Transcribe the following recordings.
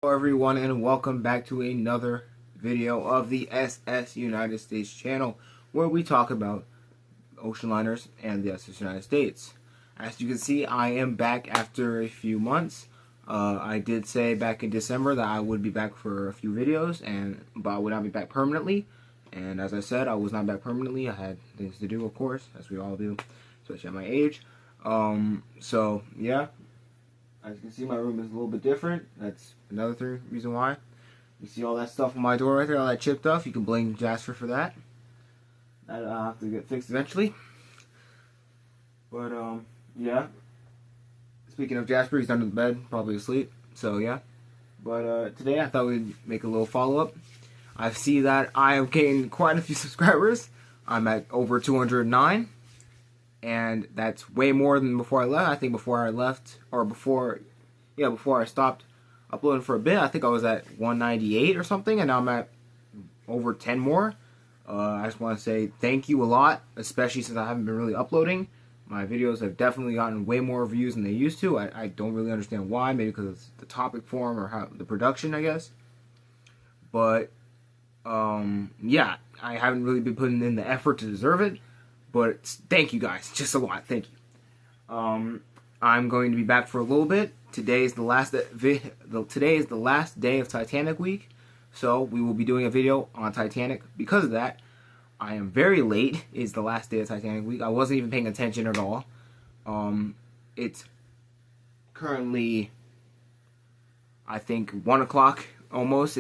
Hello everyone, and welcome back to another video of the SS United States channel, where we talk about ocean liners and the SS United States. As you can see, I am back after a few months. I did say back in December that I would be back for a few videos, but I would not be back permanently. And as I said, I was not back permanently. I had things to do, of course, as we all do, especially at my age. So yeah. As you can see, my room is a little bit different. That's another reason why. You see all that stuff on my door right there, all that chipped stuff. You can blame Jasper for that. That'll have to get fixed eventually. But, yeah. Speaking of Jasper, he's under the bed, probably asleep. So, yeah. But, today I thought we'd make a little follow-up. I see that I have gained quite a few subscribers. I'm at over 209. And that's way more than before I left. I think before I left, or before I stopped uploading for a bit, I think I was at 198 or something, and now I'm at over 10 more. I just want to say thank you a lot, especially since I haven't been really uploading. My videos have definitely gotten way more views than they used to. I don't really understand why. Maybe because it's the topic form or how the production, I guess. But, yeah, I haven't really been putting in the effort to deserve it. But thank you guys, just a lot. Thank you. I'm going to be back for a little bit. Today is the last day of Titanic week, so we will be doing a video on Titanic. Because of that, I am very late. It's the last day of Titanic week. I wasn't even paying attention at all. It's currently, I think, 1 o'clock almost.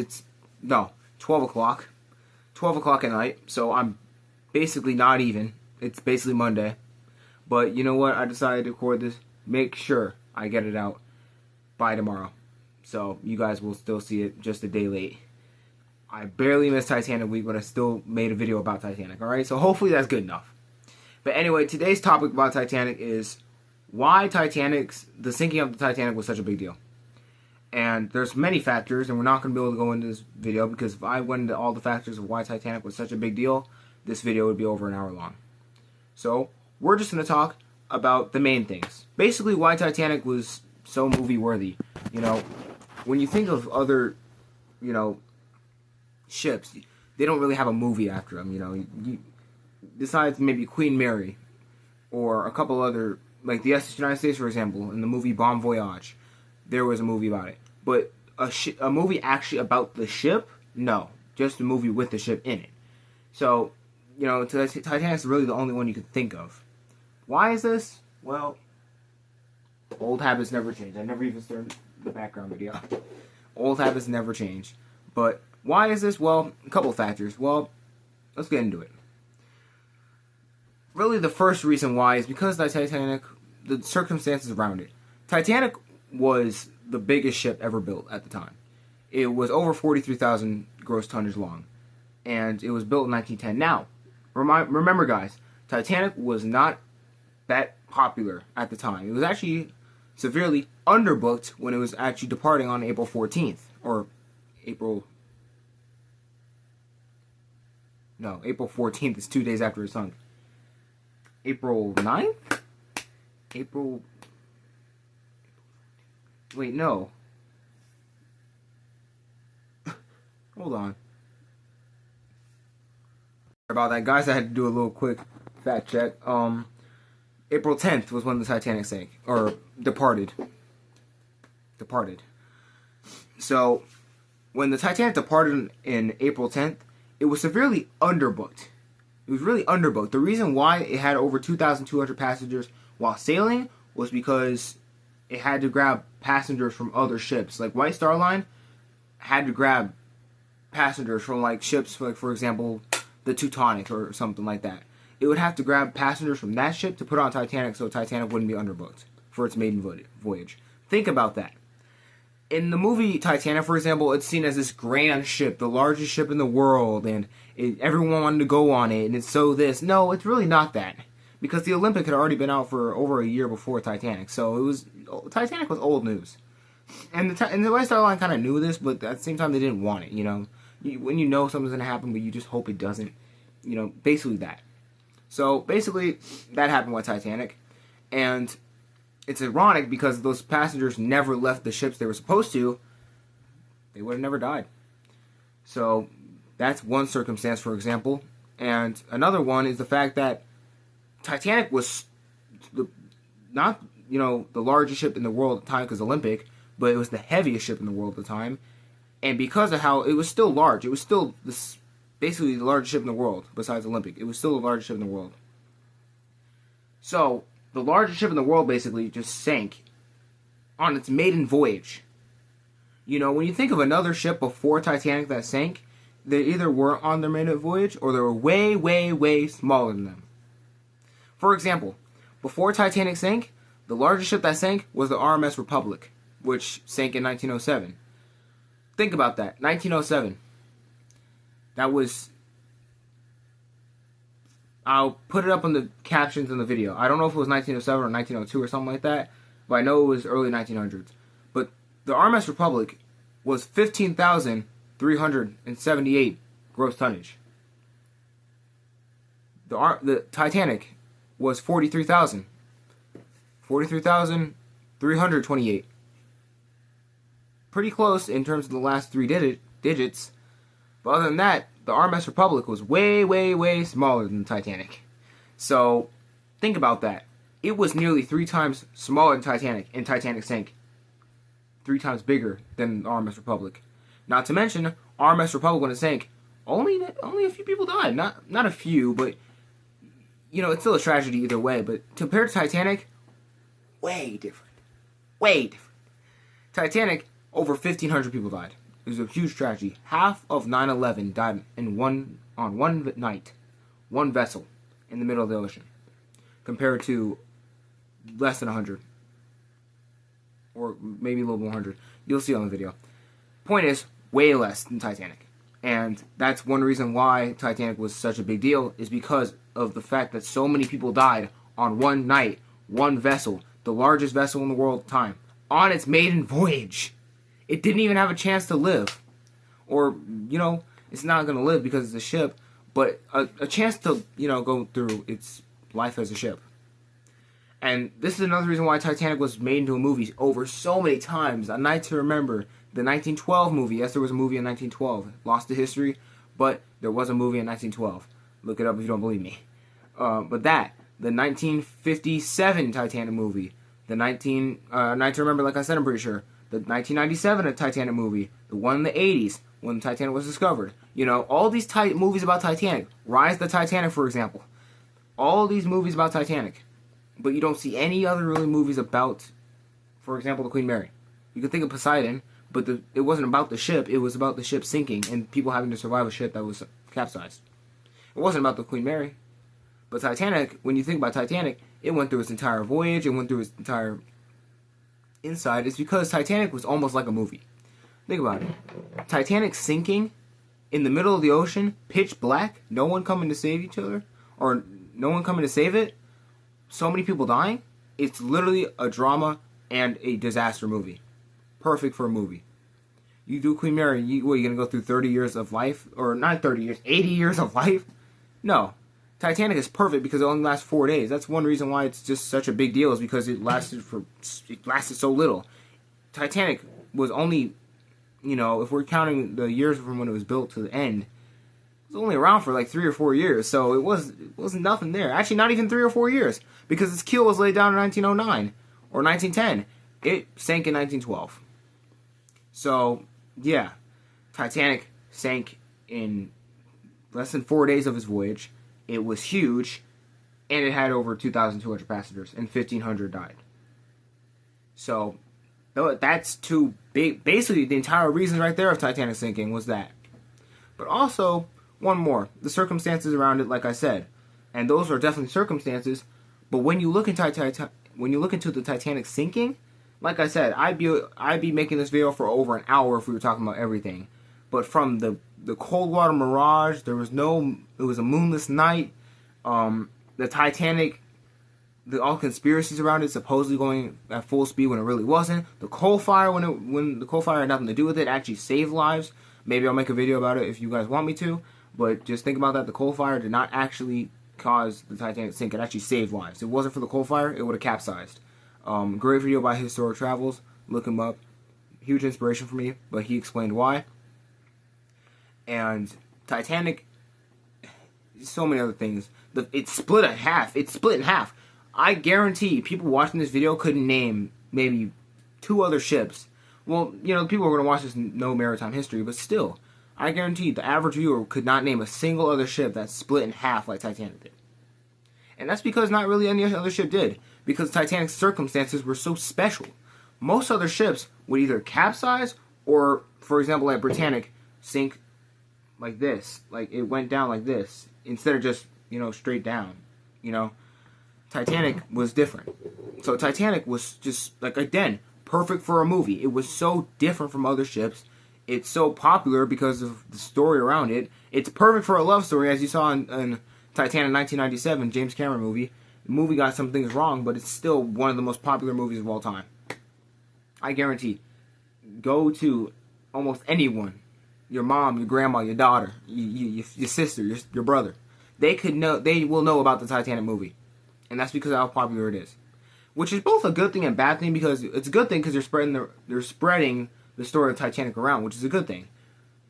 12 o'clock. 12 o'clock at night. So I'm basically not even. It's basically Monday. But you know what? I decided to record this. Make sure I get it out by tomorrow. So you guys will still see it just a day late. I barely missed Titanic week, but I still made a video about Titanic. Alright? So hopefully that's good enough. But anyway, today's topic about Titanic is why the sinking of the Titanic was such a big deal. And there's many factors, and we're not going to be able to go into this video, because if I went into all the factors of why Titanic was such a big deal, this video would be over an hour long. So, we're just going to talk about the main things. Basically, why Titanic was so movie-worthy. You know, when you think of other, ships, they don't really have a movie after them, besides maybe Queen Mary, or a couple other, like the SS United States, for example, in the movie Bon Voyage. There was a movie about it. But a movie actually about the ship? No. Just a movie with the ship in it. So, Titanic's really the only one you can think of. Why is this? Well, old habits never change. I never even started the background video. Old habits never change. But why is this? Well, a couple factors. Well, let's get into it. Really, the first reason why is because the Titanic, the circumstances around it. Titanic was the biggest ship ever built at the time. It was over 43,000 gross tonnage long. And it was built in 1910. Now, remember guys, Titanic was not that popular at the time. It was actually severely underbooked when it was actually departing on April 14th. Or April 14th is 2 days after it sunk. April 9th? Wait, no. Hold on. About that, guys, I had to do a little quick fact check. April 10th was when the Titanic sank, or departed. So, when the Titanic departed in April 10th, it was severely underbooked. It was really underbooked. The reason why it had over 2,200 passengers while sailing was because it had to grab passengers from other ships. Like White Star Line had to grab passengers from like ships, like for example, the Titanic or something like that. It would have to grab passengers from that ship to put on Titanic so Titanic wouldn't be underbooked for its maiden voyage. Think about that. In the movie Titanic, for example, it's seen as this grand ship, the largest ship in the world, and everyone wanted to go on it, and it's so this. No, it's really not that. Because the Olympic had already been out for over a year before Titanic, so Titanic was old news. And the White Star Line kind of knew this, but at the same time they didn't want it, when you know something's going to happen, but you just hope it doesn't. Basically that. So, basically, that happened with Titanic. And it's ironic because those passengers never left the ships they were supposed to, they would have never died. So that's one circumstance, for example. And another one is the fact that Titanic was not, the largest ship in the world at the time because Olympic, but it was the heaviest ship in the world at the time. And because of how it was still large, it was still basically the largest ship in the world besides Olympic. It was still the largest ship in the world. So the largest ship in the world basically just sank on its maiden voyage. When you think of another ship before Titanic that sank, they either weren't on their maiden voyage or they were way, way, way smaller than them. For example, before Titanic sank, the largest ship that sank was the RMS Republic, which sank in 1907. Think about that. 1907. That was... I'll put it up on the captions in the video. I don't know if it was 1907 or 1902 or something like that, but I know it was early 1900s. But the RMS Republic was 15,378 gross tonnage. The Titanic was 43,000. 43,328. Pretty close in terms of the last three digits. But other than that, the RMS Republic was way, way, way smaller than the Titanic. So, think about that. It was nearly 3 times smaller than Titanic, and Titanic sank 3 times bigger than the RMS Republic. Not to mention, RMS Republic, when it sank, only a few people died. Not a few, but, it's still a tragedy either way. But compared to Titanic, way different. Way different. Titanic, over 1,500 people died. It was a huge tragedy. Half of 9/11 died on one night, one vessel in the middle of the ocean, compared to less than 100, or maybe a little more 100. You'll see on the video. Point is, way less than Titanic, and that's one reason why Titanic was such a big deal, is because of the fact that so many people died on one night, one vessel, the largest vessel in the world at the time, on its maiden voyage. It didn't even have a chance to live. Or, it's not going to live because it's a ship, but a chance to, go through its life as a ship. And this is another reason why Titanic was made into a movie over so many times. A Night to Remember, the 1912 movie. Yes, there was a movie in 1912. Lost to history, but there was a movie in 1912. Look it up if you don't believe me. But the 1957 Titanic movie, the Night to Remember, like I said, I'm pretty sure. The 1997 Titanic movie, the one in the 80s, when Titanic was discovered. All these movies about Titanic. Rise of the Titanic, for example. All these movies about Titanic. But you don't see any other really movies about, for example, the Queen Mary. You could think of Poseidon, but it wasn't about the ship. It was about the ship sinking and people having to survive a ship that was capsized. It wasn't about the Queen Mary. But Titanic, when you think about Titanic, it went through its entire voyage. It went through its entire inside. It's because Titanic was almost like a movie. Think about it. Titanic sinking in the middle of the ocean, pitch black, no one coming to save each other, or no one coming to save it, so many people dying. It's literally a drama and a disaster movie. Perfect for a movie. You do Queen Mary, you're going to go through 30 years of life? Or not 30 years, 80 years of life? No. Titanic is perfect because it only lasts 4 days. That's one reason why it's just such a big deal, is because it lasted so little. Titanic was only, if we're counting the years from when it was built to the end, it was only around for like 3 or 4 years. So it wasn't nothing there. Actually, not even 3 or 4 years, because its keel was laid down in 1909 or 1910. It sank in 1912. So yeah, Titanic sank in less than 4 days of its voyage. It was huge, and it had over 2,200 passengers, and 1,500 died. So, that's too big. Basically, the entire reason right there of Titanic sinking was that. But also, one more. The circumstances around it, like I said. And those are definitely circumstances. But when you look into the Titanic sinking, like I said, I'd be making this video for over an hour if we were talking about everything. But from the cold water mirage, it was a moonless night. The Titanic, all conspiracies around it supposedly going at full speed when it really wasn't. The coal fire, when the coal fire had nothing to do with it, actually saved lives. Maybe I'll make a video about it if you guys want me to. But just think about that. The coal fire did not actually cause the Titanic to sink. It actually saved lives. If it wasn't for the coal fire, it would have capsized. Great video by Historic Travels. Look him up. huge inspiration for me, but he explained why. And Titanic, so many other things. It's split in half. It's split in half. I guarantee people watching this video couldn't name maybe 2 other ships. Well, you know, the people who are going to watch this know maritime history, but still, I guarantee the average viewer could not name a single other ship that's split in half like Titanic did. And that's because not really any other ship did, because Titanic's circumstances were so special. Most other ships would either capsize or, for example, like Britannic, sink like this. Like, it went down like this, instead of just, you know, straight down, you know. Titanic was different. So Titanic was just, like, again, perfect for a movie. It was so different from other ships. It's so popular because of the story around it. It's perfect for a love story, as you saw in Titanic 1997, James Cameron movie. The movie got some things wrong, but it's still one of the most popular movies of all time. I guarantee. Go to almost anyone. Your mom, your grandma, your daughter, your sister, your brother. They will know about the Titanic movie. And that's because of how popular it is. Which is both a good thing and bad thing, because it's a good thing because they're spreading the story of Titanic around, which is a good thing.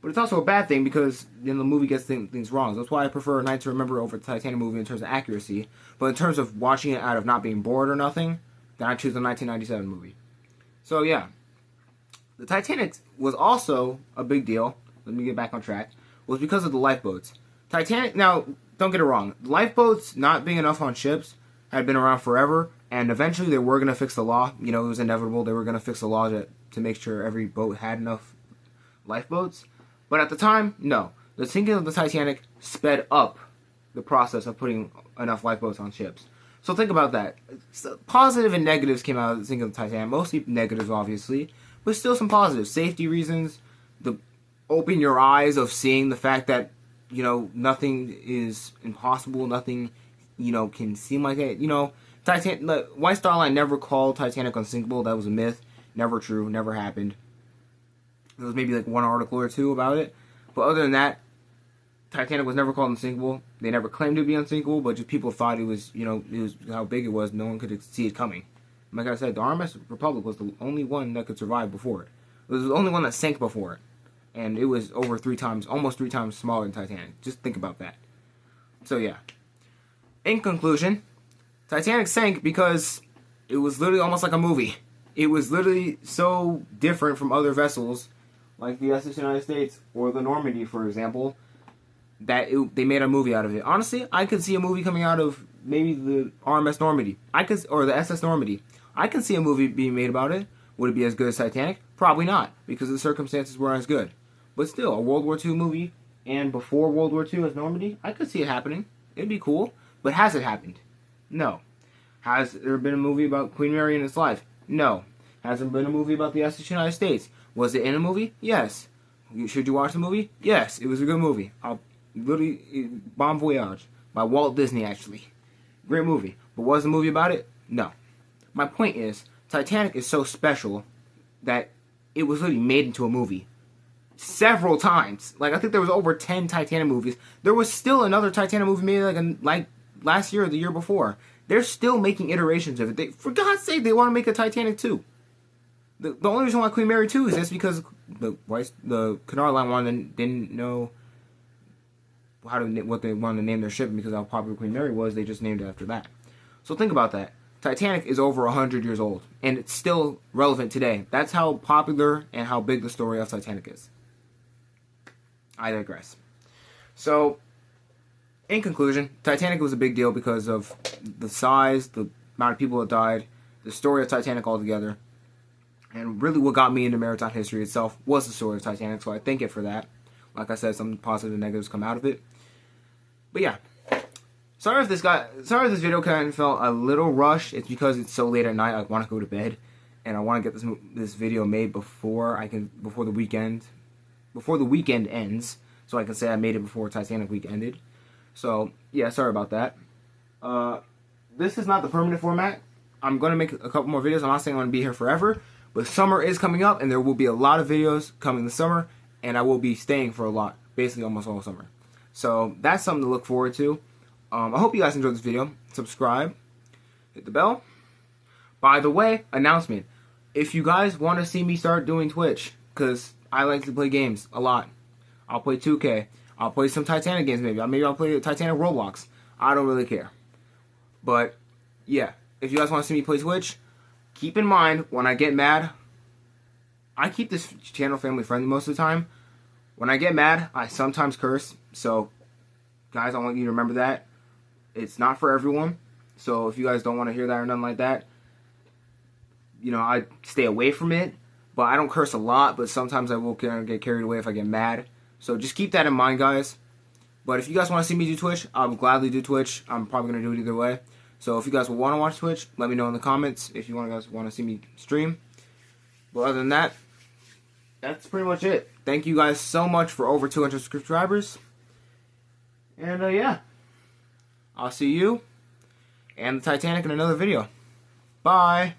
But it's also a bad thing because then the movie gets things wrong. That's why I prefer Night to Remember over the Titanic movie in terms of accuracy. But in terms of watching it out of not being bored or nothing, then I choose the 1997 movie. So yeah, the Titanic was also a big deal. Let me get back on track. Was because of the lifeboats. Titanic. Now, don't get it wrong. Lifeboats not being enough on ships had been around forever, and eventually they were going to fix the law. You know, it was inevitable. They were going to fix the law to make sure every boat had enough lifeboats. But at the time, no. The sinking of the Titanic sped up the process of putting enough lifeboats on ships. So think about that. So positive and negatives came out of the sinking of the Titanic. Mostly negatives, obviously, but still some positives. Safety reasons, the open your eyes of seeing the fact that, you know, nothing is impossible, nothing, you know, can seem like it. You know, White Star Line never called Titanic unsinkable. That was a myth. Never true. Never happened. There was maybe like one article or 2 about it. But other than that, Titanic was never called unsinkable. They never claimed to be unsinkable, but just people thought it was, you know, it was how big it was. No one could see it coming. Like I said, the RMS Republic was the only one that could survive before it. It was the only one that sank before it. And it was over 3 times, almost 3 times smaller than Titanic. Just think about that. So yeah. In conclusion, Titanic sank because it was literally almost like a movie. It was literally so different from other vessels, like the SS United States or the Normandy, for example, that they made a movie out of it. Honestly, I could see a movie coming out of maybe the RMS Normandy, or the SS Normandy. I can see a movie being made about it. Would it be as good as Titanic? Probably not, because the circumstances weren't as good. But still, a World War II movie, and before World War II as Normandy, I could see it happening. It'd be cool. But has it happened? No. Has there been a movie about Queen Mary and its life? No. Has there been a movie about the SS United States? Was it in a movie? Yes. Should you watch the movie? Yes. It was a good movie. Bon Voyage by Walt Disney, actually. Great movie. But was the movie about it? No. My point is, Titanic is so special that it was literally made into a movie. Several times. Like, I think there was over 10 Titanic movies. There was still another Titanic movie made like last year or the year before. They're still making iterations of it. For God's sake, they want to make a Titanic 2. The only reason why Queen Mary 2 is just because the Canard Line didn't know what they wanted to name their ship, because how popular Queen Mary was. They just named it after that. So think about that. Titanic is over 100 years old, and it's still relevant today. That's how popular and how big the story of Titanic is. I digress. So, in conclusion, Titanic was a big deal because of the size, the amount of people that died, the story of Titanic altogether, and really what got me into maritime history itself was the story of Titanic, so I thank it for that. Like I said, some positive and negatives come out of it. But yeah. Sorry if this video kind of felt a little rushed. It's because it's so late at night. I want to go to bed, and I want to get this video made before the weekend ends, so I can say I made it before Titanic week ended. So yeah, sorry about that. This is not the permanent format. I'm gonna make a couple more videos. I'm not saying I'm gonna be here forever, but summer is coming up, and there will be a lot of videos coming this summer, and I will be staying for a lot, basically almost all summer. So that's something to look forward to. I hope you guys enjoyed this video. Subscribe, hit the bell. By the way, announcement. if you guys want to see me start doing Twitch, because I like to play games a lot. I'll play 2K. I'll play some Titanic games maybe. Maybe I'll play Titanic Roblox. I don't really care. But, yeah. If you guys want to see me play Twitch, keep in mind, when I get mad, I keep this channel family friendly most of the time. When I get mad, I sometimes curse. So, guys, I want you to remember that. It's not for everyone. So, if you guys don't want to hear that or nothing like that, you know, I stay away from it. But I don't curse a lot, but sometimes I will get carried away if I get mad. So just keep that in mind, guys. But if you guys want to see me do Twitch, I'll gladly do Twitch. I'm probably going to do it either way. So if you guys want to watch Twitch, let me know in the comments if you guys want to see me stream. But other than that, that's pretty much it. Thank you guys so much for over 200 subscribers. And yeah, I'll see you and the Titanic in another video. Bye.